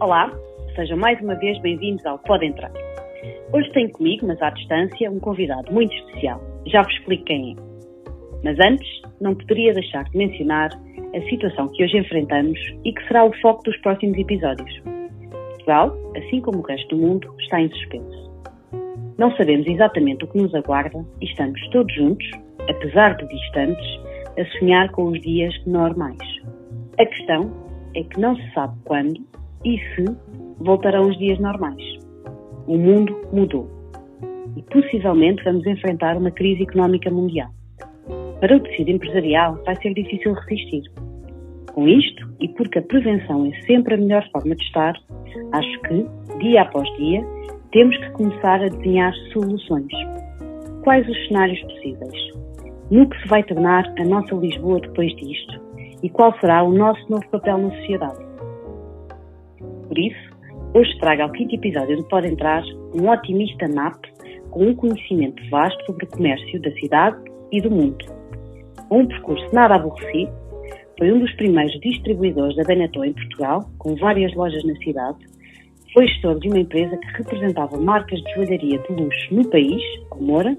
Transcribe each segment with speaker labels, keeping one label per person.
Speaker 1: Olá, sejam mais uma vez bem-vindos ao Pode Entrar. Hoje tenho comigo, mas à distância, um convidado muito especial. Já vos explico quem é. Mas antes, não poderia deixar de mencionar a situação que hoje enfrentamos e que será o foco dos próximos episódios. Portugal, assim como o resto do mundo, está em suspenso. Não sabemos exatamente o que nos aguarda e estamos todos juntos, apesar de distantes, a sonhar com os dias normais. A questão é que não se sabe quando e se voltarão os dias normais. O mundo mudou e possivelmente vamos enfrentar uma crise económica mundial. Para o tecido empresarial vai ser difícil resistir. Com isto, e porque a prevenção é sempre a melhor forma de estar, acho que, dia após dia, temos que começar a desenhar soluções. Quais os cenários possíveis? No que se vai tornar a nossa Lisboa depois disto? E qual será o nosso novo papel na sociedade? Por isso, hoje trago ao 5º episódio do Pode Entrar um otimista NAP com um conhecimento vasto sobre o comércio da cidade e do mundo. Com um percurso nada aborrecido, foi um dos primeiros distribuidores da Benetton em Portugal, com várias lojas na cidade, foi gestor de uma empresa que representava marcas de joalharia de luxo no país, a Moura,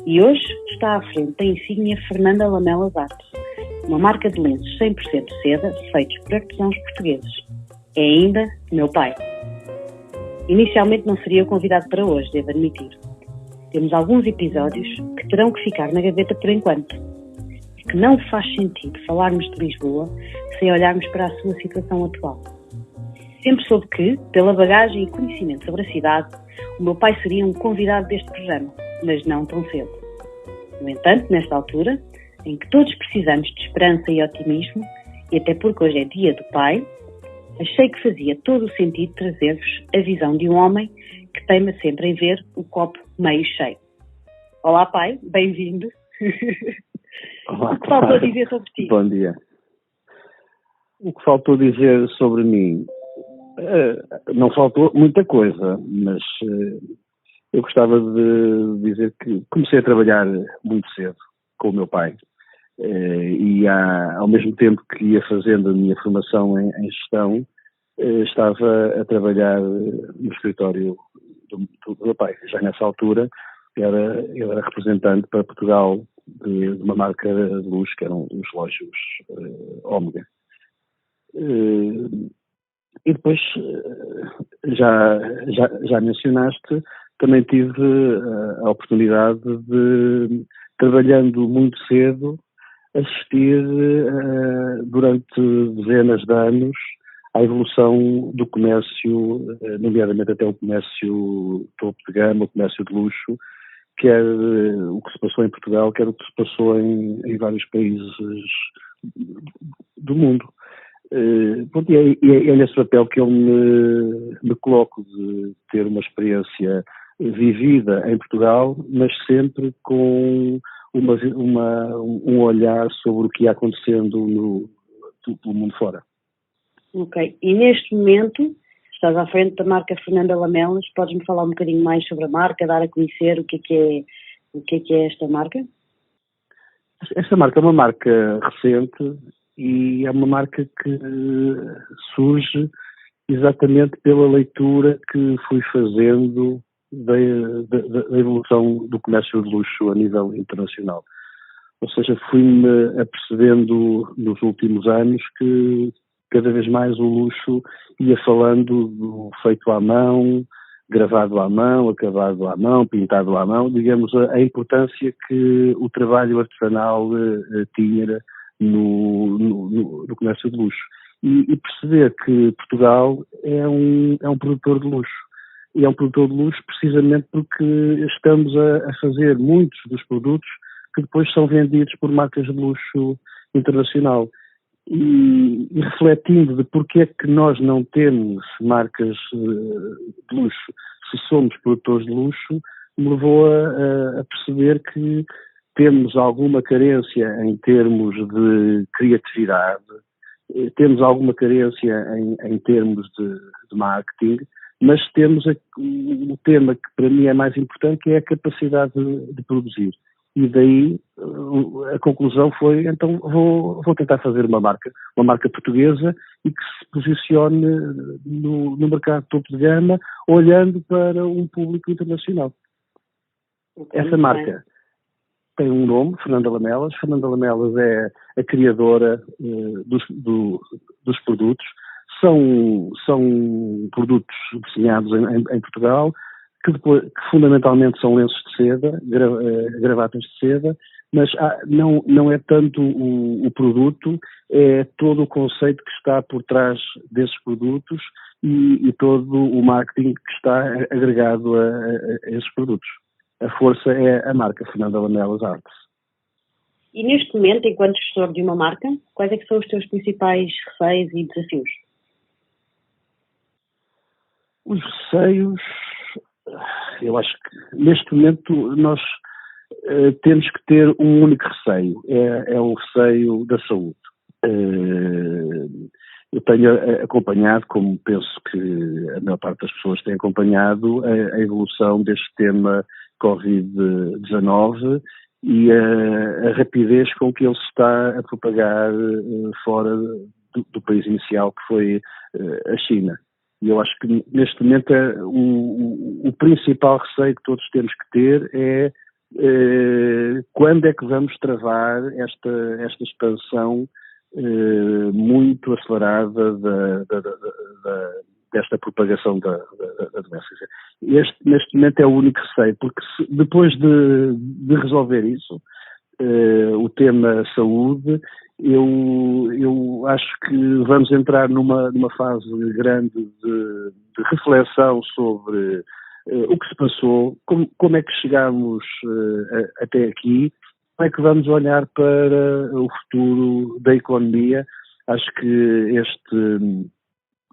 Speaker 1: e hoje está à frente da insígnia Fernanda Lamelas Artes, uma marca de lenços 100% seda feitos por artesãos portugueses. É ainda meu pai. Inicialmente não seria o convidado para hoje, devo admitir. Temos alguns episódios que terão que ficar na gaveta por enquanto, porque não faz sentido falarmos de Lisboa sem olharmos para a sua situação atual. Sempre soube que, pela bagagem e conhecimento sobre a cidade, o meu pai seria um convidado deste programa, mas não tão cedo. No entanto, nesta altura, em que todos precisamos de esperança e otimismo, e até porque hoje é dia do pai, achei que fazia todo o sentido trazer-vos a visão de um homem que teima sempre em ver o copo meio cheio. Olá pai, bem-vindo.
Speaker 2: Olá,
Speaker 1: O que faltou dizer sobre ti?
Speaker 2: Bom dia. O que faltou dizer sobre mim? Não faltou muita coisa, mas eu gostava de dizer que comecei a trabalhar muito cedo com o meu pai. E ao mesmo tempo que ia fazendo a minha formação em gestão, estava a trabalhar no escritório do meu pai. Já nessa altura ele era representante para Portugal de uma marca de luxo, que eram os relógios Omega. E depois, já mencionaste, também tive a oportunidade de, trabalhando muito cedo, assistir durante dezenas de anos à evolução do comércio, nomeadamente até o comércio topo de gama, o comércio de luxo, quer o que se passou em Portugal, quer o que se passou em vários países do mundo. E é nesse papel que eu me coloco, de ter uma experiência vivida em Portugal, mas sempre com um olhar sobre o que ia acontecendo pelo mundo fora.
Speaker 1: Ok, e neste momento estás à frente da marca Fernanda Lamelas, podes-me falar um bocadinho mais sobre a marca, dar a conhecer o que é esta marca?
Speaker 2: Esta marca é uma marca recente e é uma marca que surge exatamente pela leitura que fui fazendo da evolução do comércio de luxo a nível internacional. Ou seja, fui-me apercebendo nos últimos anos que cada vez mais o luxo ia falando do feito à mão, gravado à mão, acabado à mão, pintado à mão, digamos, a importância que o trabalho artesanal tinha no comércio de luxo. E perceber que Portugal é um produtor de luxo. E é um produtor de luxo precisamente porque estamos a fazer muitos dos produtos que depois são vendidos por marcas de luxo internacional. E refletindo de porque é que nós não temos marcas de luxo se somos produtores de luxo, me levou a perceber que temos alguma carência em termos de criatividade, temos alguma carência em termos de marketing, mas temos o tema que para mim é mais importante, que é a capacidade de produzir. E daí a conclusão foi, então vou tentar fazer uma marca portuguesa e que se posicione no mercado topo de gama, olhando para um público internacional. Essa marca tem um nome, Fernanda Lamelas. Fernanda Lamelas é a criadora dos produtos. São produtos desenhados em Portugal, que fundamentalmente são lenços de seda, gravatas de seda, mas não é tanto o produto, é todo o conceito que está por trás desses produtos e todo o marketing que está agregado a esses produtos. A força é a marca Fernanda Lamelas Artes.
Speaker 1: E neste momento, enquanto gestor de uma marca, quais é que são os teus principais receios e desafios?
Speaker 2: Os receios, eu acho que neste momento nós temos que ter um único receio, é o receio da saúde. Eu tenho acompanhado, como penso que a maior parte das pessoas tem acompanhado, a evolução deste tema Covid-19 e a rapidez com que ele se está a propagar fora do país inicial, que foi a China. E eu acho que neste momento o principal receio que todos temos que ter é quando é que vamos travar esta expansão muito acelerada desta propagação da doença. Neste momento é o único receio, porque depois de resolver isso, o tema saúde, eu acho que vamos entrar numa fase grande de reflexão sobre o que se passou, como é que chegámos até aqui, como é que vamos olhar para o futuro da economia. Acho que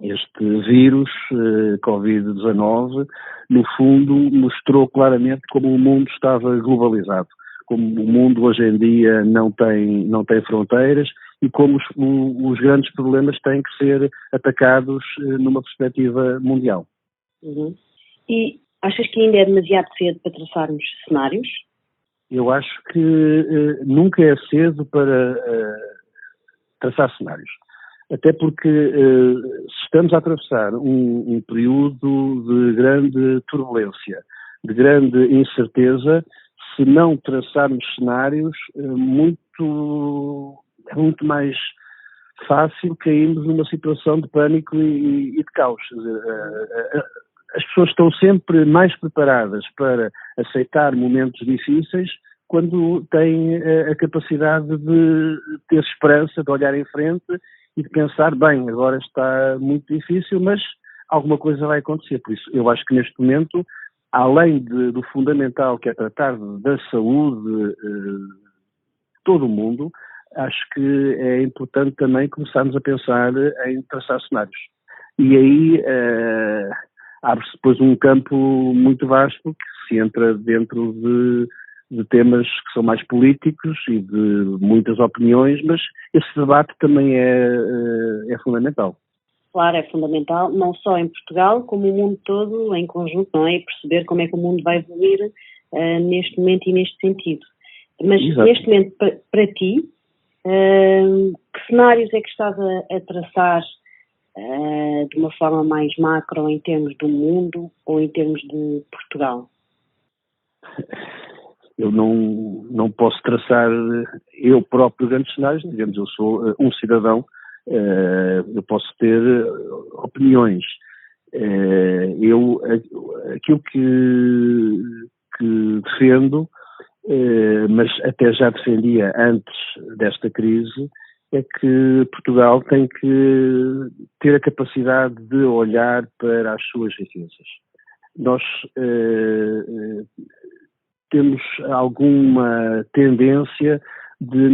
Speaker 2: este vírus, Covid-19, no fundo mostrou claramente como o mundo estava globalizado, como o mundo hoje em dia não tem fronteiras e como os grandes problemas têm que ser atacados numa perspectiva mundial.
Speaker 1: Uhum. E achas que ainda é demasiado cedo para traçarmos cenários?
Speaker 2: Eu acho que nunca é cedo para traçar cenários. Até porque se estamos a atravessar um período de grande turbulência, de grande incerteza, se não traçarmos cenários, é muito mais fácil cairmos numa situação de pânico e de caos. As pessoas estão sempre mais preparadas para aceitar momentos difíceis quando têm a capacidade de ter esperança, de olhar em frente e de pensar, bem, agora está muito difícil, mas alguma coisa vai acontecer. Por isso, eu acho que neste momento, além do fundamental que é tratar da saúde de todo o mundo, acho que é importante também começarmos a pensar em traçar cenários. E aí abre-se depois um campo muito vasto que se entra dentro de temas que são mais políticos e de muitas opiniões, mas esse debate também é fundamental.
Speaker 1: Claro, é fundamental, não só em Portugal, como o mundo todo em conjunto, não é? E perceber como é que o mundo vai evoluir neste momento e neste sentido. Mas
Speaker 2: Exato.
Speaker 1: Neste momento, para ti, que cenários é que estás a traçar de uma forma mais macro em termos do mundo ou em termos de Portugal?
Speaker 2: Eu não posso traçar eu próprio grandes cenários, digamos, eu sou um cidadão, eu posso ter opiniões. Aquilo que defendo, mas até já defendia antes desta crise, é que Portugal tem que ter a capacidade de olhar para as suas riquezas. Nós temos alguma tendência de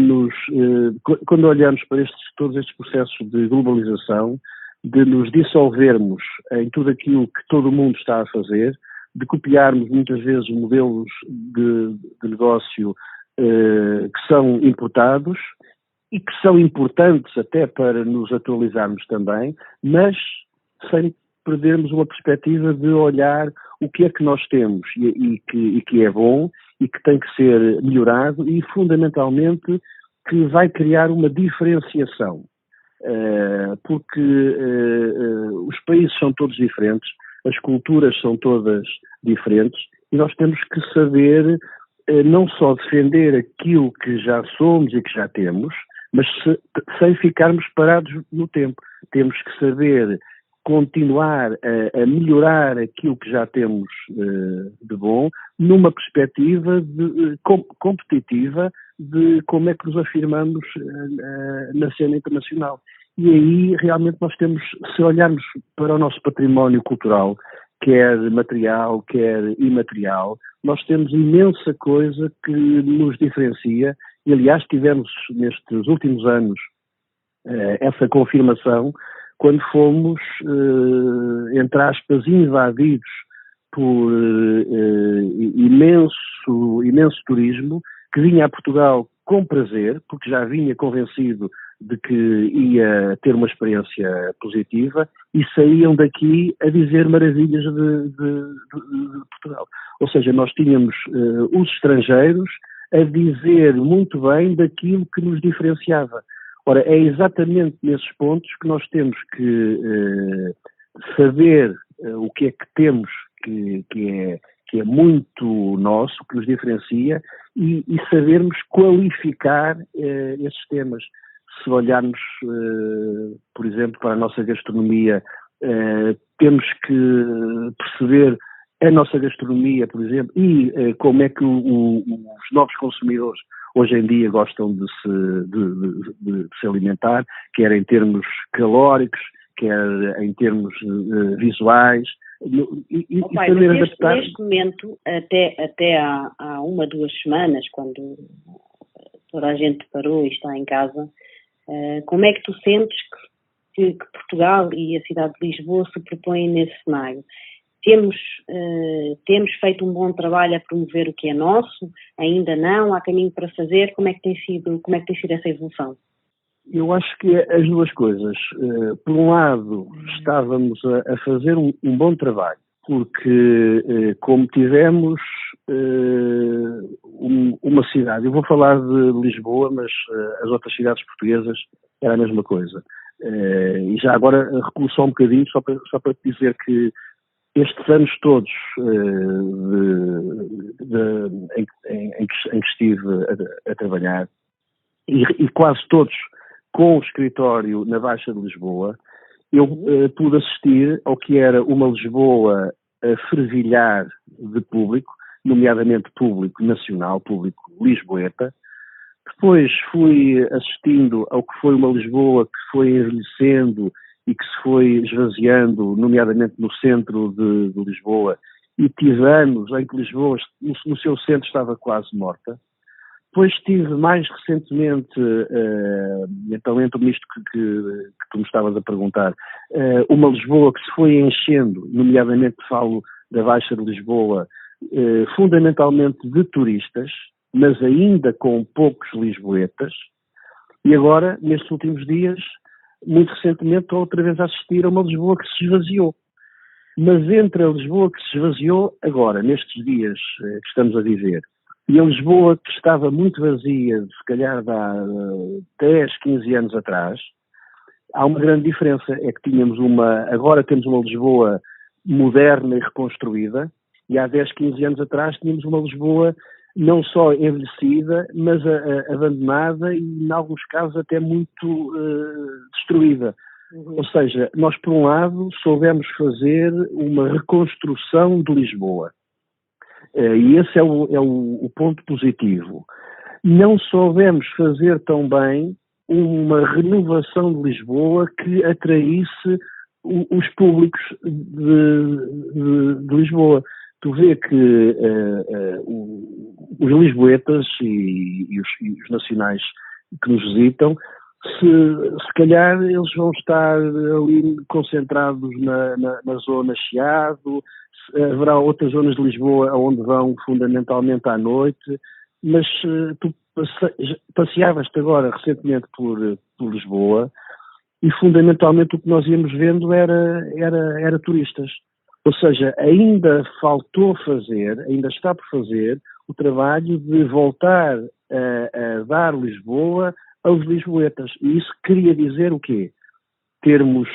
Speaker 2: quando olhamos para todos estes processos de globalização, de nos dissolvermos em tudo aquilo que todo o mundo está a fazer, de copiarmos muitas vezes modelos de negócio que são importados e que são importantes até para nos atualizarmos também, mas sem perdermos uma perspectiva de olhar o que é que nós temos e que é bom e que tem que ser melhorado e, fundamentalmente, que vai criar uma diferenciação. Porque os países são todos diferentes, as culturas são todas diferentes e nós temos que saber não só defender aquilo que já somos e que já temos, mas sem ficarmos parados no tempo. Temos que saber continuar a melhorar aquilo que já temos de bom, numa perspectiva competitiva de como é que nos afirmamos na cena internacional. E aí realmente nós temos, se olharmos para o nosso património cultural, quer material, quer imaterial, nós temos imensa coisa que nos diferencia e, aliás, tivemos nestes últimos anos essa confirmação quando fomos, entre aspas, invadidos por imenso turismo que vinha a Portugal com prazer, porque já vinha convencido de que ia ter uma experiência positiva e saíam daqui a dizer maravilhas de Portugal. Ou seja, nós tínhamos os estrangeiros a dizer muito bem daquilo que nos diferenciava. Ora, é exatamente nesses pontos que nós temos que saber o que é que temos que é muito nosso, que nos diferencia e sabermos qualificar esses temas. Se olharmos, por exemplo, para a nossa gastronomia, temos que perceber a nossa gastronomia, por exemplo, e como é que os novos consumidores hoje em dia gostam de se alimentar, quer em termos calóricos, quer em termos visuais, e
Speaker 1: pai,
Speaker 2: saber adaptar.
Speaker 1: Neste momento, até há 1-2 semanas, quando toda a gente parou e está em casa, como é que tu sentes que Portugal e a cidade de Lisboa se propõem nesse cenário? Temos feito um bom trabalho a promover o que é nosso? Ainda não? Há caminho para fazer? Como é que tem sido essa evolução?
Speaker 2: Eu acho que é as duas coisas. Por um lado, estávamos a fazer um bom trabalho, porque como tivemos uma cidade, eu vou falar de Lisboa, mas as outras cidades portuguesas era a mesma coisa. E já agora recuo só um bocadinho, só para te dizer que estes anos todos em que estive a trabalhar, e quase todos com o escritório na Baixa de Lisboa, eu pude assistir ao que era uma Lisboa a fervilhar de público, nomeadamente público nacional, público lisboeta. Depois fui assistindo ao que foi uma Lisboa que foi envelhecendo e que se foi esvaziando, nomeadamente no centro de Lisboa, e tive anos em que Lisboa, no seu centro, estava quase morta. Depois tive mais recentemente, então entro nisto que tu me estavas a perguntar, uma Lisboa que se foi enchendo, nomeadamente falo da Baixa de Lisboa, fundamentalmente de turistas, mas ainda com poucos lisboetas, e agora, nestes últimos dias, muito recentemente, estou outra vez a assistir a uma Lisboa que se esvaziou. Mas entre a Lisboa que se esvaziou agora, nestes dias que estamos a viver, e a Lisboa que estava muito vazia, se calhar há 10, 15 anos atrás, há uma grande diferença. É que agora temos uma Lisboa moderna e reconstruída, e há 10, 15 anos atrás tínhamos uma Lisboa não só envelhecida, mas abandonada e, em alguns casos, até muito destruída. Ou seja, nós, por um lado, soubemos fazer uma reconstrução de Lisboa. E esse é o ponto positivo. Não soubemos fazer tão bem uma renovação de Lisboa que atraísse os públicos de Lisboa. Tu vê que os lisboetas e os nacionais que nos visitam, se calhar eles vão estar ali concentrados na zona Chiado, haverá outras zonas de Lisboa onde vão fundamentalmente à noite, mas tu passeavas-te agora recentemente por Lisboa e fundamentalmente o que nós íamos vendo era turistas. Ou seja, ainda faltou fazer, ainda está por fazer, o trabalho de voltar a dar Lisboa aos lisboetas. E isso queria dizer o quê? Termos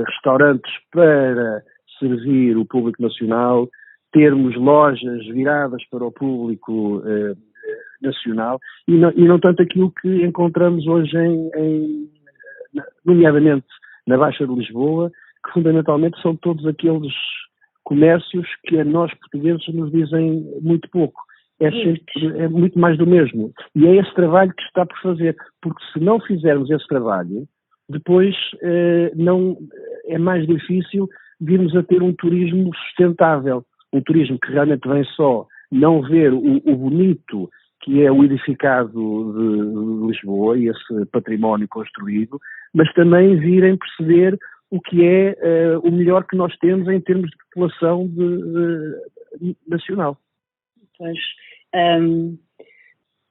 Speaker 2: restaurantes para servir o público nacional, termos lojas viradas para o público nacional e não tanto aquilo que encontramos hoje nomeadamente na Baixa de Lisboa, que fundamentalmente são todos aqueles comércios que a nós portugueses nos dizem muito pouco. É muito mais do mesmo. E é esse trabalho que está por fazer, porque se não fizermos esse trabalho, depois não é mais difícil virmos a ter um turismo sustentável, um turismo que realmente vem só não ver o bonito que é o edificado de Lisboa e esse património construído, mas também virem perceber o que é o melhor que nós temos em termos de população nacional.
Speaker 1: Pois,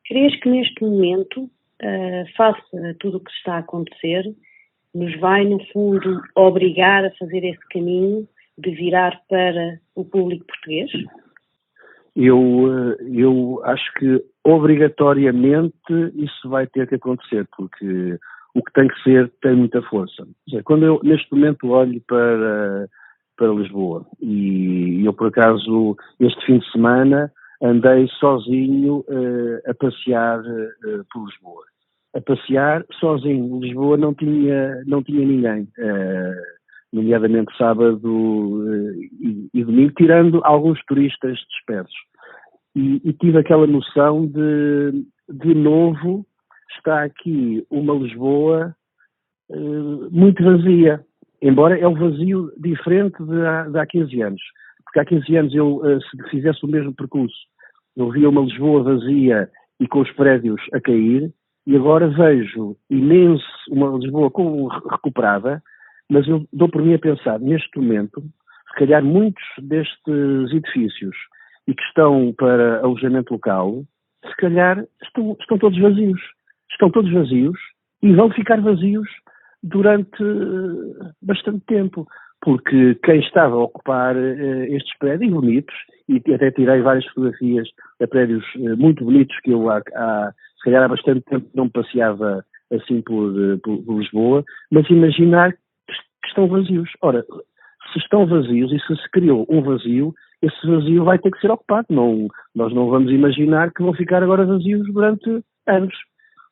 Speaker 1: querias que neste momento, face a tudo o que está a acontecer, nos vai, no fundo, obrigar a fazer esse caminho de virar para o público português?
Speaker 2: Eu acho que obrigatoriamente isso vai ter que acontecer, porque o que tem que ser tem muita força. Quando eu neste momento olho para Lisboa e eu por acaso este fim de semana andei sozinho a passear por Lisboa. A passear sozinho. Lisboa não tinha ninguém, nomeadamente sábado e domingo, tirando alguns turistas dispersos. E tive aquela noção de novo, está aqui uma Lisboa muito vazia, embora é um vazio diferente de há 15 anos. Porque há 15 anos eu, se fizesse o mesmo percurso, eu via uma Lisboa vazia e com os prédios a cair, e agora vejo uma Lisboa recuperada, mas eu dou por mim a pensar, neste momento, se calhar muitos destes edifícios e que estão para alojamento local, se calhar estão todos vazios. Estão todos vazios e vão ficar vazios durante bastante tempo, porque quem estava a ocupar estes prédios bonitos, e até tirei várias fotografias de prédios muito bonitos que eu se calhar há bastante tempo não passeava assim por Lisboa, mas imaginar que estão vazios. Ora, se estão vazios e se criou um vazio, esse vazio vai ter que ser ocupado. Nós não vamos imaginar que vão ficar agora vazios durante anos.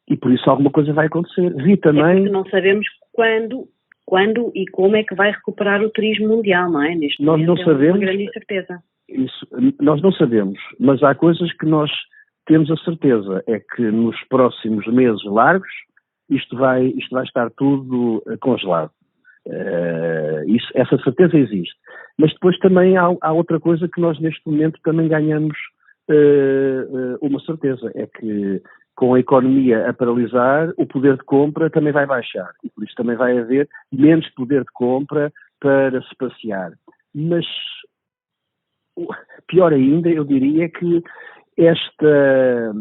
Speaker 2: E por isso alguma coisa vai acontecer. Vi também...
Speaker 1: porque não sabemos quando e como é que vai recuperar o turismo mundial, não é? Neste
Speaker 2: nós não sabemos.
Speaker 1: Uma grande incerteza.
Speaker 2: Isso, nós não sabemos, mas há coisas que nós temos a certeza, é que nos próximos meses largos isto vai estar tudo congelado. Essa certeza existe. Mas depois também há outra coisa que nós neste momento também ganhamos uma certeza, é que com a economia a paralisar, o poder de compra também vai baixar. E por isso também vai haver menos poder de compra para se passear. Mas, pior ainda, eu diria que esta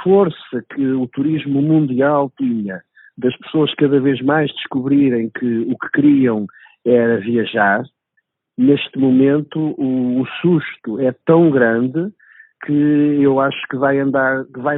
Speaker 2: força que o turismo mundial tinha, das pessoas cada vez mais descobrirem que o que queriam era viajar, neste momento o susto é tão grande que eu acho que vai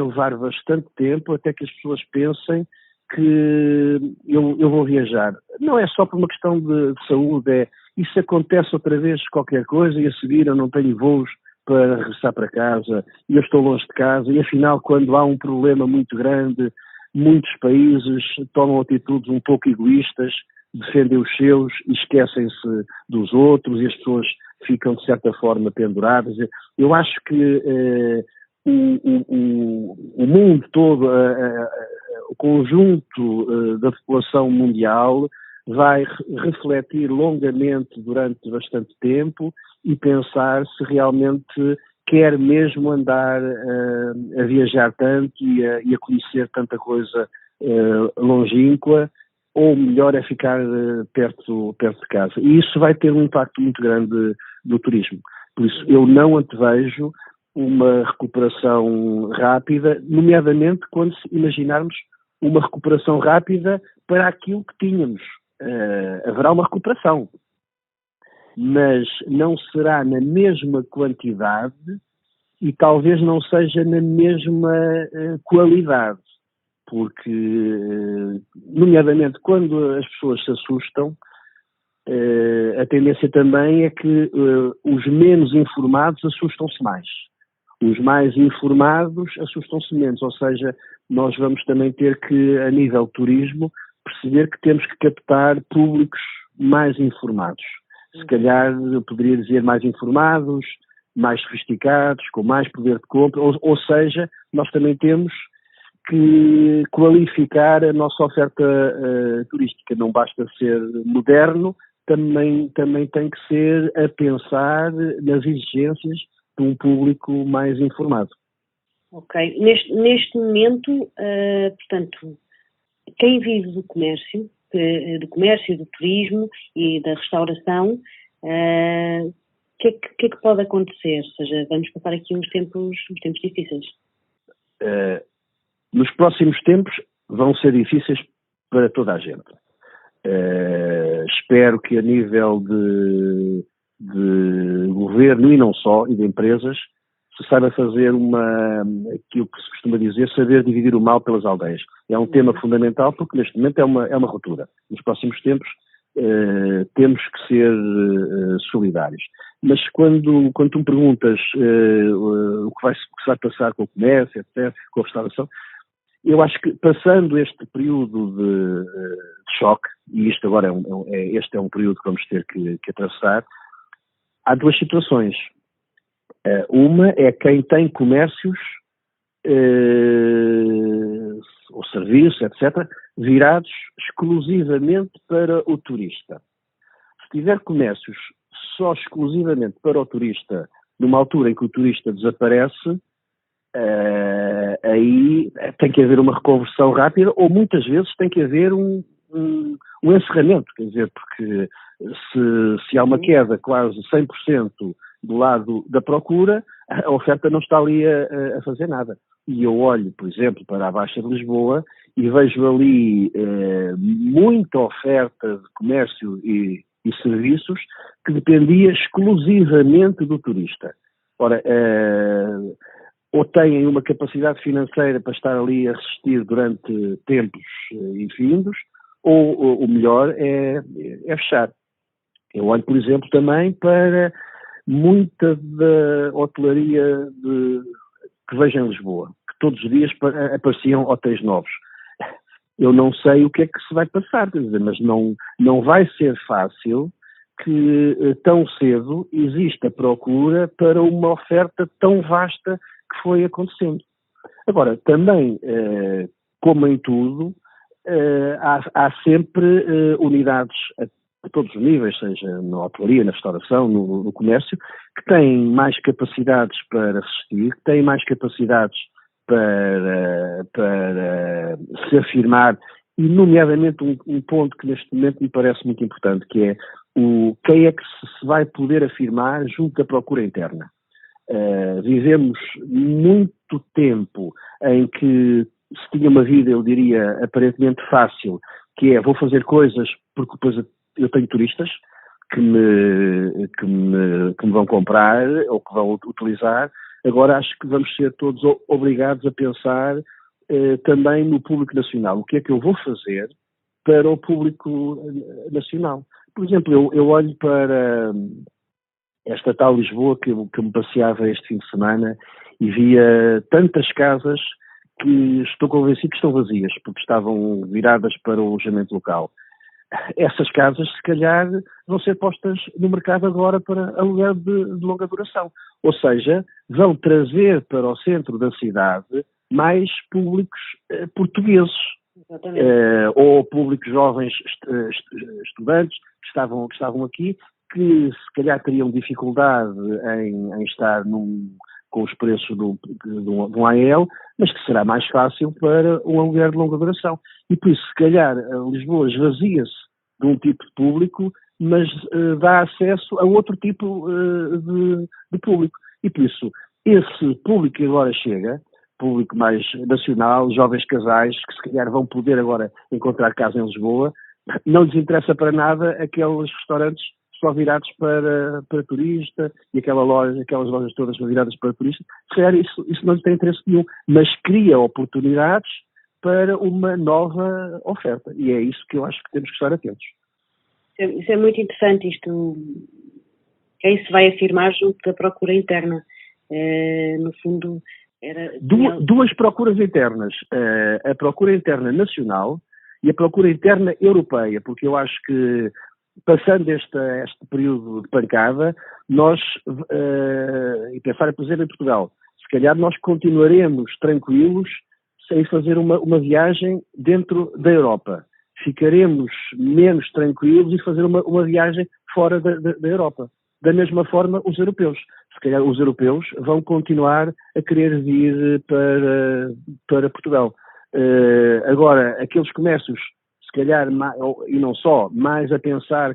Speaker 2: levar bastante tempo até que as pessoas pensem que eu vou viajar. Não é só por uma questão de saúde, isso acontece outra vez qualquer coisa e a seguir eu não tenho voos para regressar para casa e eu estou longe de casa e afinal quando há um problema muito grande, muitos países tomam atitudes um pouco egoístas, defendem os seus e esquecem-se dos outros e as pessoas ficam de certa forma penduradas. Eu acho que o mundo todo, o conjunto da população mundial vai refletir longamente durante bastante tempo e pensar se realmente quer mesmo andar a viajar tanto e a conhecer tanta coisa longínqua, ou melhor é ficar perto de casa. E isso vai ter um impacto muito grande no turismo. Por isso eu não antevejo uma recuperação rápida, nomeadamente quando imaginarmos uma recuperação rápida para aquilo que tínhamos. Haverá uma recuperação, mas não será na mesma quantidade e talvez não seja na mesma qualidade, porque, nomeadamente, quando as pessoas se assustam, a tendência também é que os menos informados assustam-se mais. Os mais informados assustam-se menos, ou seja, nós vamos também ter que, a nível de turismo, perceber que temos que captar públicos mais informados. Se calhar, eu poderia dizer mais informados, mais sofisticados, com mais poder de compra, ou seja, nós também temos que qualificar a nossa oferta turística. Não basta ser moderno, também tem que ser a pensar nas exigências de um público mais informado.
Speaker 1: Ok. Neste momento, portanto, quem vive do comércio, do turismo e da restauração, o que é que pode acontecer? Ou seja, vamos passar aqui uns tempos difíceis.
Speaker 2: Nos próximos tempos vão ser difíceis para toda a gente. Espero que a nível de governo e não só, e de empresas, se saiba fazer aquilo que se costuma dizer, saber dividir o mal pelas aldeias. É um tema fundamental porque neste momento é uma ruptura. Nos próximos tempos temos que ser solidários. Mas quando tu me perguntas o que se vai passar com o comércio, etc., com a restauração, eu acho que passando este período de choque, e isto agora este é um período que vamos ter que atravessar, há duas situações. Uma é quem tem comércios ou serviços, etc., virados exclusivamente para o turista. Se tiver comércios só exclusivamente para o turista, numa altura em que o turista desaparece, aí tem que haver uma reconversão rápida, ou muitas vezes tem que haver um encerramento, quer dizer, porque se há uma queda quase 100% do lado da procura, a oferta não está ali a fazer nada. E eu olho, por exemplo, para a Baixa de Lisboa e vejo ali muita oferta de comércio e serviços que dependia exclusivamente do turista. Ora, ou têm uma capacidade financeira para estar ali a resistir durante tempos infindos, ou o melhor é fechar. Eu olho, por exemplo, também para muita da hotelaria que vejo em Lisboa, que todos os dias apareciam hotéis novos. Eu não sei o que é que se vai passar, quer dizer, mas não vai ser fácil que tão cedo exista procura para uma oferta tão vasta que foi acontecendo. Agora, também, como em tudo, há sempre unidades a todos os níveis, seja na hotelaria, na restauração, no comércio, que têm mais capacidades para resistir, que têm mais capacidades para se afirmar, e nomeadamente um ponto que neste momento me parece muito importante, que é quem é que se vai poder afirmar junto da procura interna. Vivemos muito tempo em que se tinha uma vida, eu diria, aparentemente fácil, que é vou fazer coisas porque depois eu tenho turistas que me vão comprar ou que vão utilizar. Agora acho que vamos ser todos obrigados a pensar também no público nacional. O que é que eu vou fazer para o público nacional? Por exemplo, eu olho para esta tal Lisboa que me passeava este fim de semana e via tantas casas que estou convencido que estão vazias, porque estavam viradas para o alojamento local. Essas casas, se calhar, vão ser postas no mercado agora para aluguer de longa duração. Ou seja, vão trazer para o centro da cidade mais públicos portugueses. Ou públicos jovens estudantes que estavam aqui, que se calhar teriam dificuldade em estar com os preços de um AEL, mas que será mais fácil para um aluguer de longa duração. E por isso, se calhar, Lisboa esvazia-se de um tipo de público, mas dá acesso a outro tipo de público. E por isso, esse público que agora chega, público mais nacional, jovens casais, que se calhar vão poder agora encontrar casa em Lisboa, não lhes interessa para nada aqueles restaurantes só virados para turista e aquelas lojas todas viradas para turista. Se calhar isso não lhe tem interesse nenhum, mas cria oportunidades para uma nova oferta. E é isso que eu acho que temos que estar atentos.
Speaker 1: Isso é muito interessante, isto se vai afirmar junto da procura interna. No fundo,
Speaker 2: duas procuras internas. A procura interna nacional e a procura interna europeia, porque eu acho que, passando este período de pancada, nós, e pensar, por exemplo, em Portugal, se calhar nós continuaremos tranquilos sem fazer uma viagem dentro da Europa. Ficaremos menos tranquilos e fazer uma viagem fora da Europa. Da mesma forma, os europeus. Se calhar os europeus vão continuar a querer vir para Portugal. Agora, aqueles comércios, se calhar, e não só, mais a pensar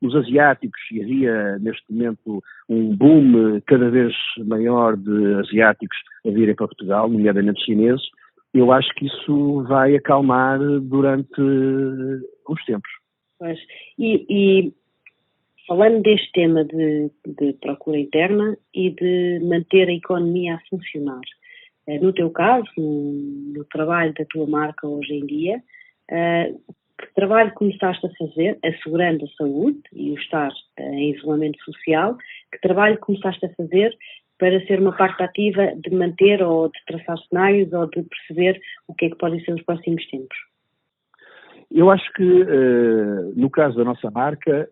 Speaker 2: nos asiáticos, e havia neste momento um boom cada vez maior de asiáticos a virem para Portugal, nomeadamente chineses, eu acho que isso vai acalmar durante uns tempos.
Speaker 1: Pois. E falando deste tema de procura interna e de manter a economia a funcionar, no teu caso, no trabalho da tua marca hoje em dia, que trabalho começaste a fazer, assegurando a saúde e o estar em isolamento social, que trabalho começaste a fazer para ser uma parte ativa de manter ou de traçar cenários ou de perceber o que é que podem ser os próximos tempos?
Speaker 2: Eu acho que, no caso da nossa marca,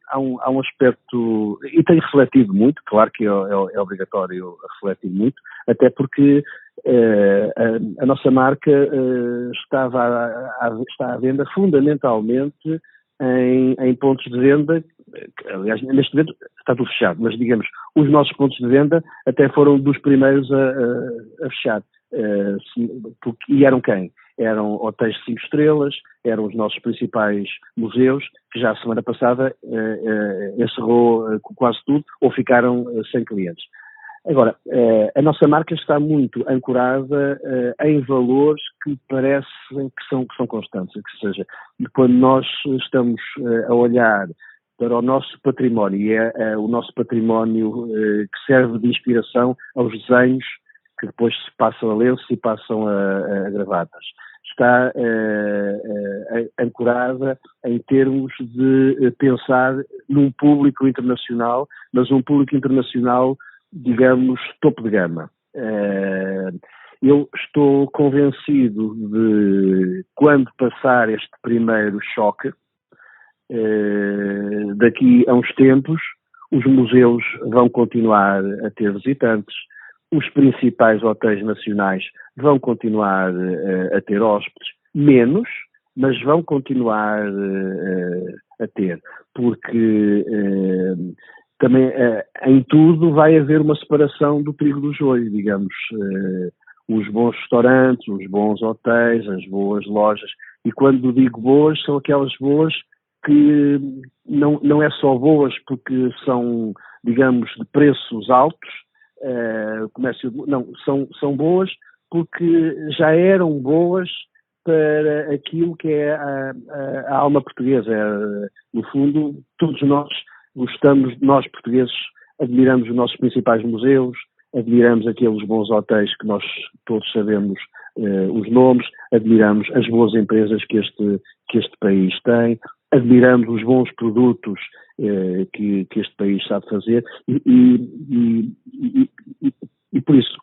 Speaker 2: há um aspecto, e tem refletido muito, claro que é obrigatório refletir muito, até porque a nossa marca está à venda fundamentalmente em pontos de venda. Aliás, neste momento está tudo fechado, mas digamos, os nossos pontos de venda até foram dos primeiros a fechar. E eram quem? Eram hotéis de 5 estrelas, eram os nossos principais museus, que já a semana passada encerrou quase tudo, ou ficaram sem clientes. Agora, a nossa marca está muito ancorada em valores que parecem que são constantes, que seja, quando nós estamos a olhar para o nosso património, e é o nosso património que serve de inspiração aos desenhos que depois se passam a lenço e passam a gravatas. Está ancorada em termos de pensar num público internacional, mas um público internacional, digamos, topo de gama. Eu estou convencido de, quando passar este primeiro choque, daqui a uns tempos, os museus vão continuar a ter visitantes, os principais hotéis nacionais vão continuar a ter hóspedes, menos, mas vão continuar a ter, porque também em tudo vai haver uma separação do trigo do joio, digamos, os bons restaurantes, os bons hotéis, as boas lojas, e quando digo boas, são aquelas boas que não é só boas porque são, digamos, de preços altos, são boas porque já eram boas para aquilo que é a alma portuguesa. No fundo, todos nós gostamos, nós portugueses, admiramos os nossos principais museus, admiramos aqueles bons hotéis que nós todos sabemos os nomes, admiramos as boas empresas que este país tem, admiramos os bons produtos que este país sabe fazer e por isso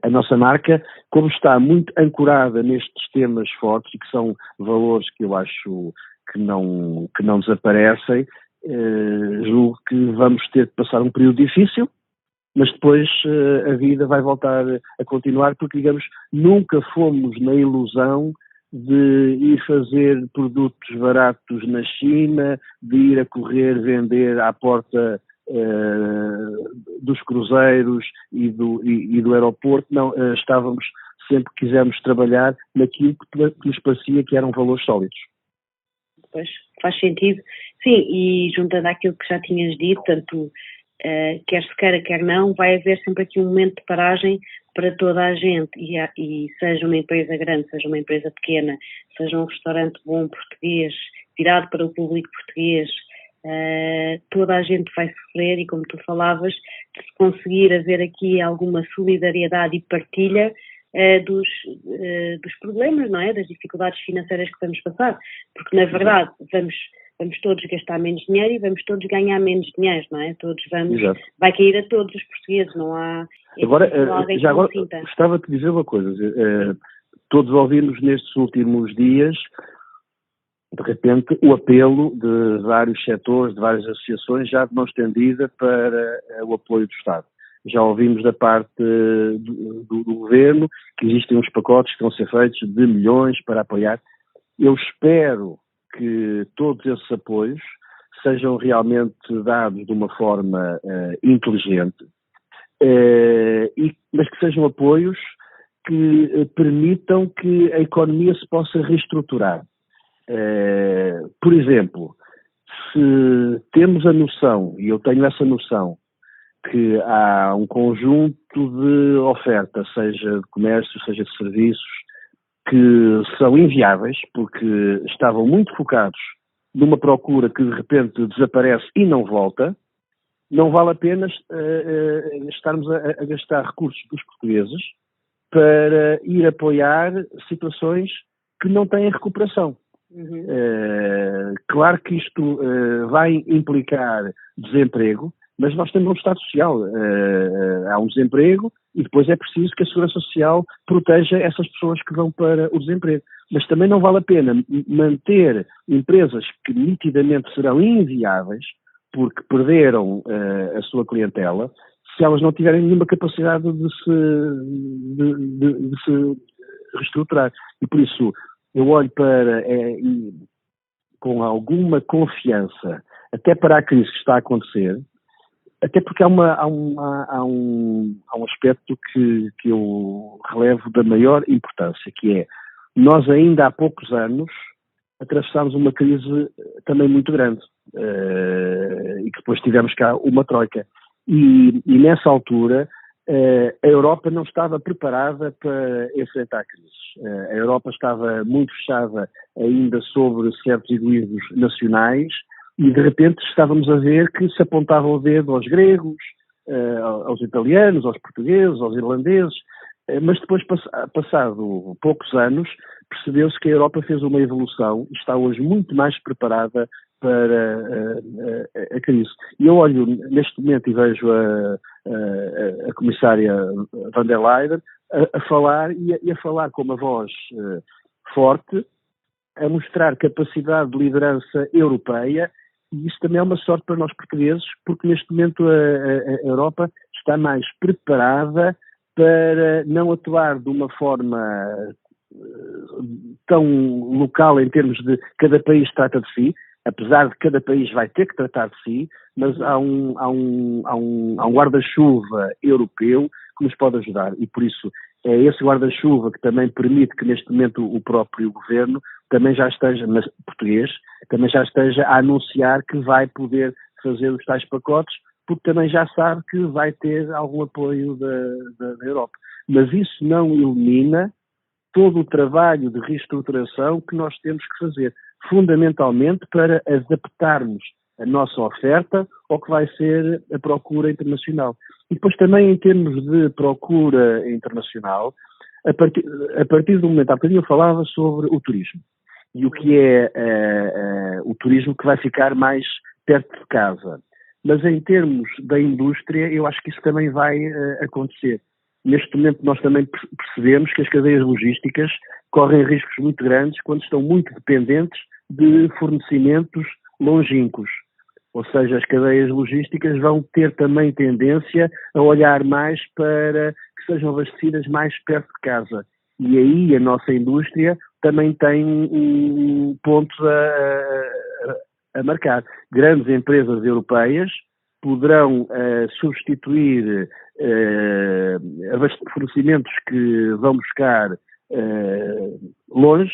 Speaker 2: a nossa marca, como está muito ancorada nestes temas fortes e que são valores que eu acho que não desaparecem, julgo que vamos ter de passar um período difícil, mas depois a vida vai voltar a continuar, porque, digamos, nunca fomos na ilusão de ir fazer produtos baratos na China, de ir a correr vender à porta dos cruzeiros e do aeroporto. Não, sempre quisemos trabalhar naquilo que nos parecia que eram valores sólidos.
Speaker 1: Pois, faz sentido. Sim, e juntando àquilo que já tinhas dito, tanto quer se queira, quer não, vai haver sempre aqui um momento de paragem para toda a gente, e seja uma empresa grande, seja uma empresa pequena, seja um restaurante bom português, virado para o público português, toda a gente vai sofrer e, como tu falavas, de se conseguir haver aqui alguma solidariedade e partilha dos problemas, não é? Das dificuldades financeiras que vamos passar, porque na verdade vamos todos gastar menos dinheiro e vamos todos ganhar menos dinheiro, não é? Vai cair a todos os portugueses, não há...
Speaker 2: Agora, gostava de dizer uma coisa, todos ouvimos nestes últimos dias, de repente, o apelo de vários setores, de várias associações, já de mão estendida para o apoio do Estado. Já ouvimos da parte do governo que existem uns pacotes que vão ser feitos de milhões para apoiar. Eu espero que todos esses apoios sejam realmente dados de uma forma inteligente, mas que sejam apoios que permitam que a economia se possa reestruturar. Por exemplo, se temos a noção, e eu tenho essa noção, que há um conjunto de oferta, seja de comércio, seja de serviços, que são inviáveis, porque estavam muito focados numa procura que de repente desaparece e não volta, não vale a pena estarmos a gastar recursos dos portugueses para ir apoiar situações que não têm recuperação. Claro que isto vai implicar desemprego, mas nós temos um Estado Social. Há um desemprego e depois é preciso que a Segurança Social proteja essas pessoas que vão para o desemprego. Mas também não vale a pena manter empresas que nitidamente serão inviáveis porque perderam a sua clientela, se elas não tiverem nenhuma capacidade de se reestruturar. E por isso eu olho para, com alguma confiança, até para a crise que está a acontecer, até porque há um aspecto que eu relevo da maior importância, que é, nós ainda há poucos anos atravessámos uma crise também muito grande, e que depois tivemos cá uma troika. E nessa altura a Europa não estava preparada para enfrentar a crise. A Europa estava muito fechada ainda sobre certos egoísmos nacionais, e de repente estávamos a ver que se apontavam o dedo aos gregos, aos italianos, aos portugueses, aos irlandeses, mas depois, passado poucos anos, percebeu-se que a Europa fez uma evolução e está hoje muito mais preparada para a crise. E eu olho neste momento e vejo a comissária van der Leyen a falar e a falar com uma voz forte, a mostrar capacidade de liderança europeia. E isso também é uma sorte para nós portugueses, porque neste momento a Europa está mais preparada para não atuar de uma forma tão local em termos de cada país trata de si, apesar de cada país vai ter que tratar de si, mas há um guarda-chuva europeu que nos pode ajudar, e por isso é esse guarda-chuva que também permite que neste momento o próprio governo também já esteja, mas português, também já esteja a anunciar que vai poder fazer os tais pacotes, porque também já sabe que vai ter algum apoio da Europa. Mas isso não elimina todo o trabalho de reestruturação que nós temos que fazer, fundamentalmente para adaptarmos a nossa oferta ao que vai ser a procura internacional. E depois também em termos de procura internacional, a partir do momento, há bocadinho eu falava sobre o turismo, e o que é o turismo que vai ficar mais perto de casa. Mas em termos da indústria, eu acho que isso também vai acontecer. Neste momento nós também percebemos que as cadeias logísticas correm riscos muito grandes quando estão muito dependentes de fornecimentos longínquos. Ou seja, as cadeias logísticas vão ter também tendência a olhar mais para que sejam abastecidas mais perto de casa. E aí a nossa indústria também tem pontos a marcar. Grandes empresas europeias poderão substituir fornecimentos que vão buscar longe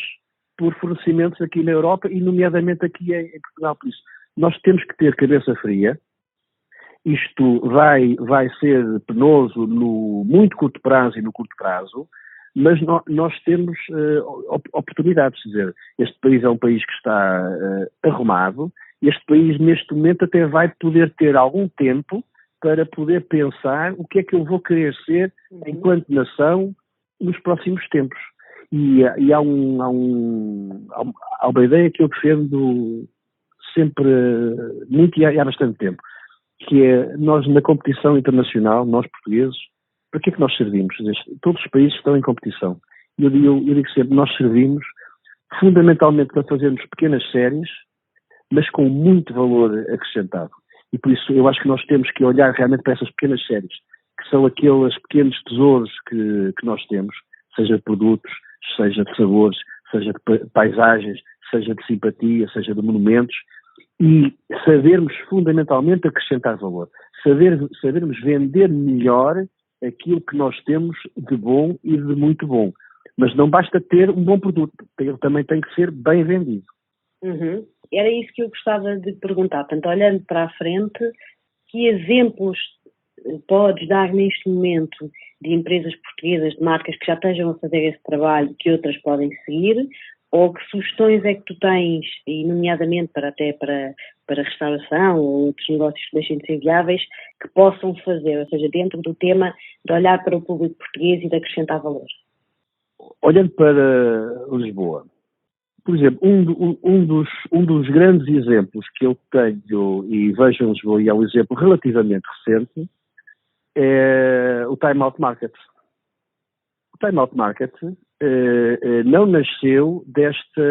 Speaker 2: por fornecimentos aqui na Europa e nomeadamente aqui em Portugal. Por isso, nós temos que ter cabeça fria. Isto vai ser penoso no muito curto prazo e no curto prazo, mas nós temos oportunidades. Quer dizer, este país é um país que está arrumado, Este país, neste momento, até vai poder ter algum tempo para poder pensar o que é que eu vou querer ser enquanto nação nos próximos tempos. E há uma ideia que eu defendo sempre muito e há bastante tempo, que é nós na competição internacional, nós portugueses, para que é que nós servimos? Todos os países estão em competição. E eu digo sempre, nós servimos fundamentalmente para fazermos pequenas séries, mas com muito valor acrescentado. E por isso eu acho que nós temos que olhar realmente para essas pequenas séries, que são aqueles pequenos tesouros que nós temos, seja de produtos, seja de sabores, seja de paisagens, seja de simpatia, seja de monumentos, e sabermos fundamentalmente acrescentar valor. Sabermos vender melhor aquilo que nós temos de bom e de muito bom. Mas não basta ter um bom produto, ele também tem que ser bem vendido.
Speaker 1: Uhum. Era isso que eu gostava de perguntar. Portanto, olhando para a frente, que exemplos podes dar neste momento de empresas portuguesas, de marcas que já estejam a fazer esse trabalho, que outras podem seguir, ou que sugestões é que tu tens, e nomeadamente para restauração ou outros negócios que deixem de ser viáveis, que possam fazer, ou seja, dentro do tema de olhar para o público português e de acrescentar valor?
Speaker 2: Olhando para Lisboa, por exemplo, um dos grandes exemplos que eu tenho e vejo em Lisboa, e é um exemplo relativamente recente, é o Time Out Market. O Time Out Market não nasceu desta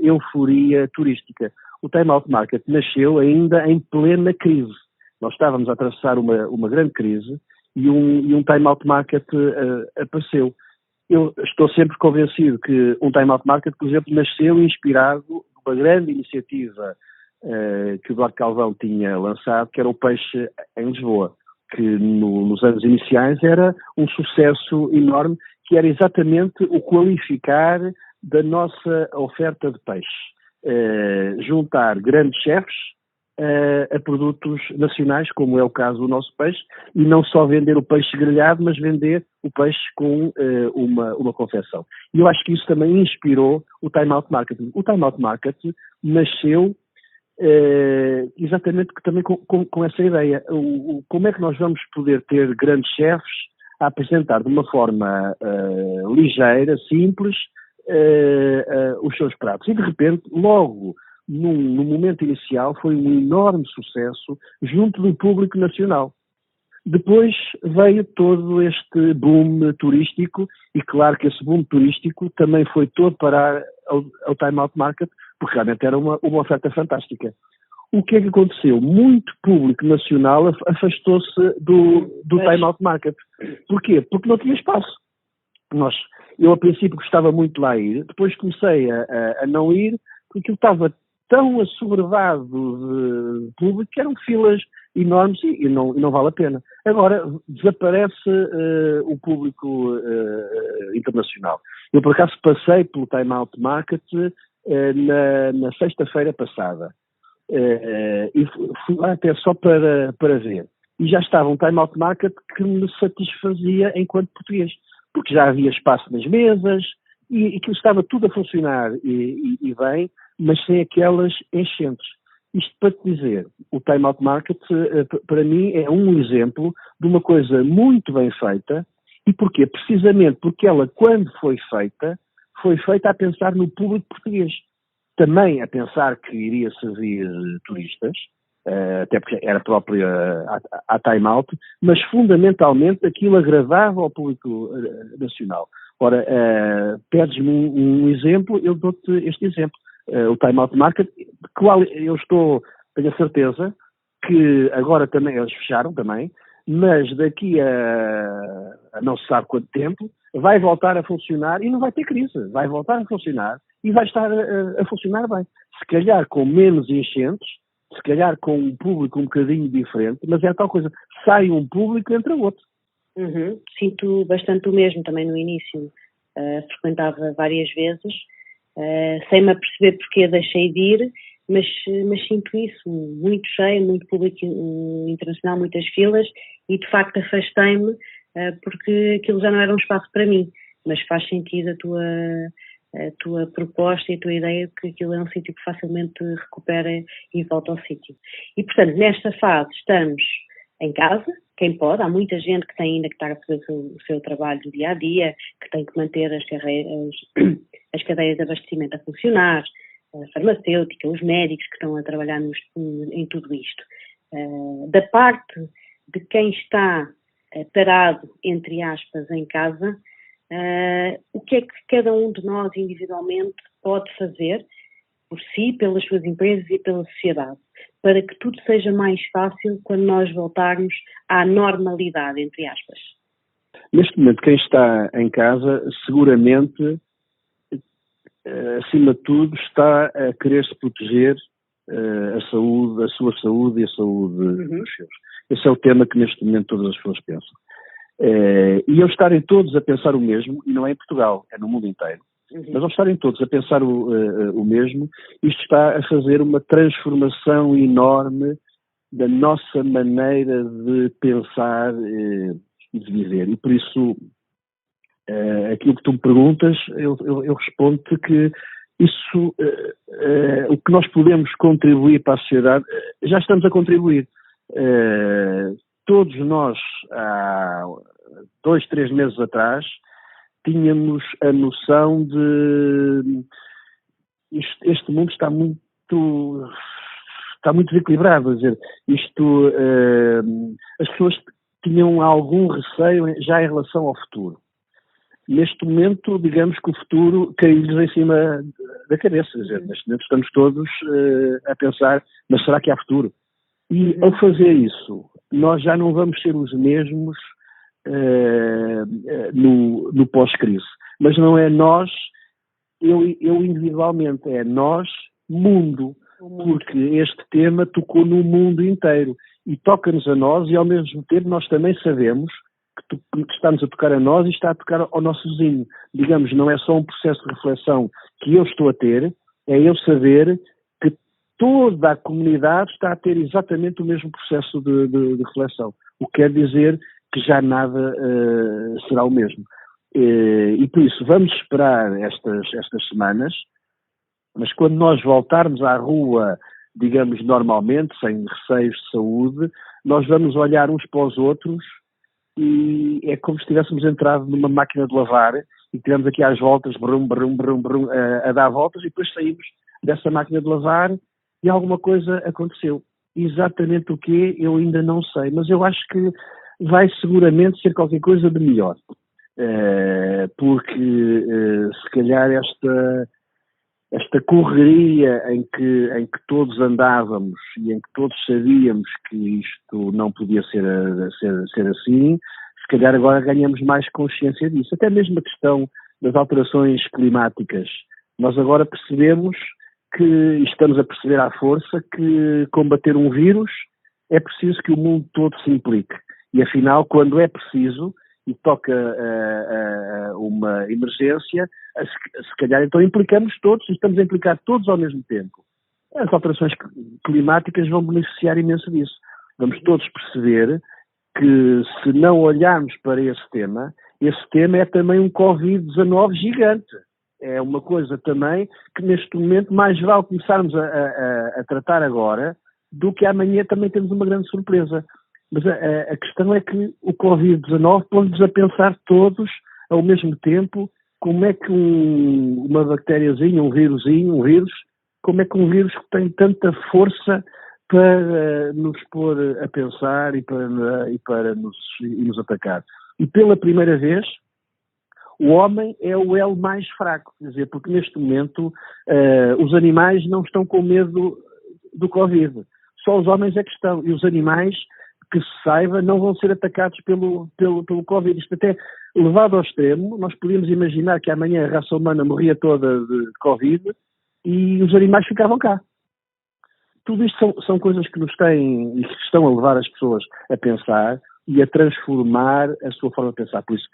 Speaker 2: euforia turística. O Time Out Market nasceu ainda em plena crise. Nós estávamos a atravessar uma grande crise e um Time Out Market apareceu. Eu estou sempre convencido que um Time Out Market, por exemplo, nasceu inspirado numa grande iniciativa que o Duarte Calvão tinha lançado, que era o Peixe em Lisboa, que nos anos iniciais era um sucesso enorme, que era exatamente o qualificar da nossa oferta de peixe. Juntar grandes chefes a produtos nacionais, como é o caso do nosso peixe, e não só vender o peixe grelhado, mas vender o peixe com uma confecção. E eu acho que isso também inspirou o Time Out Marketing. O Time Out Marketing nasceu exatamente também com essa ideia. Como é que nós vamos poder ter grandes chefes a apresentar de uma forma ligeira, simples, os seus pratos? E de repente, logo no momento inicial, foi um enorme sucesso junto do público nacional. Depois veio todo este boom turístico, e claro que esse boom turístico também foi todo parar ao Time Out Market, porque realmente era uma oferta fantástica. O que é que aconteceu? Muito público nacional afastou-se do Time Out Market. Porquê? Porque não tinha espaço. Eu a princípio gostava muito de lá ir, depois comecei a não ir, porque aquilo estava tão assoberbado de público que eram filas enormes e não vale a pena. Agora desaparece o público internacional. Eu por acaso passei pelo Time Out Market na sexta-feira passada e fui lá até só para ver. E já estava um Time Out Market que me satisfazia enquanto português, porque já havia espaço nas mesas e aquilo estava tudo a funcionar e bem, mas sem aquelas enchentes. Isto para te dizer, o Time Out Market para mim é um exemplo de uma coisa muito bem feita. E porquê? Precisamente porque ela, quando foi feita a pensar no público português. Também a pensar que iria servir turistas, até porque era própria à Time Out, mas fundamentalmente aquilo agradava ao público nacional. Ora, pedes-me um exemplo, eu dou-te este exemplo. O Time Out Market, qual eu tenho a certeza que agora também eles fecharam também, mas daqui a não se sabe quanto tempo vai voltar a funcionar e não vai ter crise, vai voltar a funcionar e vai estar a funcionar bem. Se calhar com menos enchentes, se calhar com um público um bocadinho diferente, mas é tal coisa, sai um público e entra outro.
Speaker 1: Uhum. Sinto bastante o mesmo também no início, frequentava várias vezes, sem me aperceber porque deixei de ir, mas sinto isso, muito cheio, muito público internacional, muitas filas, e de facto afastei-me porque aquilo já não era um espaço para mim, mas faz sentido a tua proposta e a tua ideia que aquilo é um sítio que facilmente recupera e volta ao sítio. E, portanto, nesta fase estamos em casa, quem pode, há muita gente que tem ainda que estar a fazer o seu trabalho do dia-a-dia, que tem que manter as cadeias de abastecimento a funcionar, a farmacêutica, os médicos que estão a trabalhar em tudo isto. Da parte de quem está parado, entre aspas, em casa, o que é que cada um de nós individualmente pode fazer por si, pelas suas empresas e pela sociedade, para que tudo seja mais fácil quando nós voltarmos à normalidade, entre aspas?
Speaker 2: Neste momento, quem está em casa, seguramente, acima de tudo, está a querer se proteger a sua saúde e a saúde dos seus. Esse é o tema que neste momento todas as pessoas pensam. E ao estarem todos a pensar o mesmo, e não é em Portugal, é no mundo inteiro, mas ao estarem todos a pensar o mesmo, isto está a fazer uma transformação enorme da nossa maneira de pensar e de viver. E por isso, aquilo que tu me perguntas, eu respondo-te que isso, o que nós podemos contribuir para a sociedade, já estamos a contribuir. Todos nós, há 2, 3 meses atrás, tínhamos a noção de este mundo está muito desequilibrado, quer dizer, as pessoas tinham algum receio já em relação ao futuro. Neste momento, digamos que o futuro caiu-lhes em cima da cabeça, quer dizer, neste momento estamos todos a pensar, mas será que há futuro? E ao fazer isso, nós já não vamos ser os mesmos no pós-crise. Mas não é nós, eu individualmente, é nós, mundo, porque este tema tocou no mundo inteiro e toca-nos a nós e ao mesmo tempo nós também sabemos que estamos a tocar a nós e está a tocar ao nosso vizinho. Digamos, não é só um processo de reflexão que eu estou a ter, é eu saber que toda a comunidade está a ter exatamente o mesmo processo de reflexão. O que quer dizer que já nada será o mesmo. E por isso vamos esperar estas semanas, mas quando nós voltarmos à rua, digamos, normalmente, sem receios de saúde, nós vamos olhar uns para os outros e é como se tivéssemos entrado numa máquina de lavar e tivemos aqui às voltas, brum, brum, brum, brum, a dar voltas e depois saímos dessa máquina de lavar e alguma coisa aconteceu. Exatamente o quê, eu ainda não sei, mas eu acho que vai seguramente ser qualquer coisa de melhor. Porque se calhar esta correria em que todos andávamos e em que todos sabíamos que isto não podia ser assim, se calhar agora ganhamos mais consciência disso. Até mesmo a questão das alterações climáticas. Nós agora percebemos que estamos a perceber à força que combater um vírus é preciso que o mundo todo se implique. E afinal, quando é preciso e toca uma emergência, se calhar então implicamos todos, e estamos a implicar todos ao mesmo tempo. As alterações climáticas vão beneficiar imenso disso. Vamos todos perceber que se não olharmos para esse tema é também um Covid-19 gigante. É uma coisa também que neste momento mais vale começarmos a tratar agora do que amanhã também temos uma grande surpresa. Mas a questão é que o Covid-19 põe-nos a pensar todos ao mesmo tempo como é que uma bactériazinha, um vírus, como é que um vírus que tem tanta força para nos pôr a pensar e para nos atacar. E pela primeira vez, o homem é o elo mais fraco, quer dizer, porque neste momento os animais não estão com medo do Covid. Só os homens é que estão. E os animais, que se saiba, não vão ser atacados pelo Covid. Isto até levado ao extremo, nós podíamos imaginar que amanhã a raça humana morria toda de Covid e os animais ficavam cá. Tudo isto são coisas que nos têm e que estão a levar as pessoas a pensar e a transformar a sua forma de pensar. Por isso,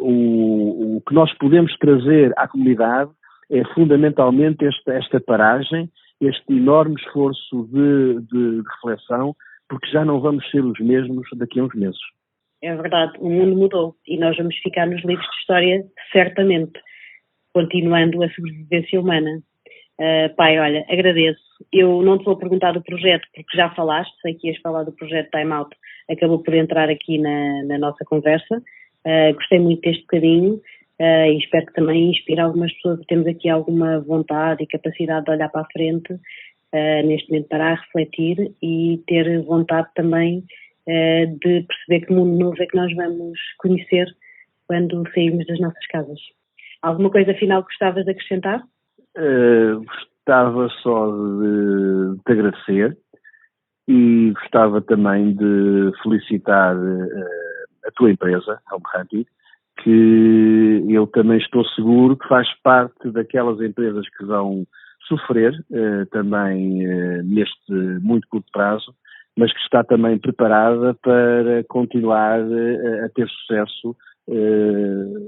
Speaker 2: o que nós podemos trazer à comunidade é fundamentalmente esta paragem, este enorme esforço de reflexão, porque já não vamos ser os mesmos daqui a uns meses.
Speaker 1: É verdade, o mundo mudou e nós vamos ficar nos livros de história certamente. continuando a sobrevivência humana. Pai, olha, agradeço. Eu não te vou perguntar do projeto, porque já falaste, sei que ias falar do projeto Time Out, acabou por entrar aqui na nossa conversa. Gostei muito deste bocadinho e espero que também inspire algumas pessoas que temos aqui alguma vontade e capacidade de olhar para a frente, neste momento parar, refletir e ter vontade também de perceber que mundo novo é que nós vamos conhecer quando sairmos das nossas casas. Alguma coisa final que gostavas de acrescentar?
Speaker 2: Gostava só de te agradecer e gostava também de felicitar a tua empresa, Home Hunting, que eu também estou seguro que faz parte daquelas empresas que vão sofrer também neste muito curto prazo, mas que está também preparada para continuar a ter sucesso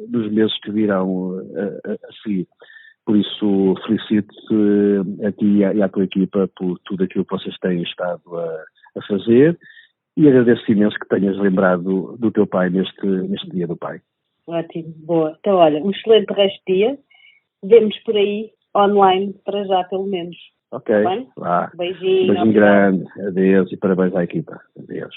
Speaker 2: nos meses que virão a seguir. Por isso, felicito-te a ti e à tua equipa por tudo aquilo que vocês têm estado a fazer e agradeço imenso que tenhas lembrado do teu pai neste Dia do Pai.
Speaker 1: Ótimo, boa. Então, olha, um excelente resto de dia. Vemos por aí, online, para já, pelo menos.
Speaker 2: Ok,
Speaker 1: Bem?
Speaker 2: vá.
Speaker 1: Beijinho.
Speaker 2: Beijinho grande. Adeus e parabéns à equipa. Adeus.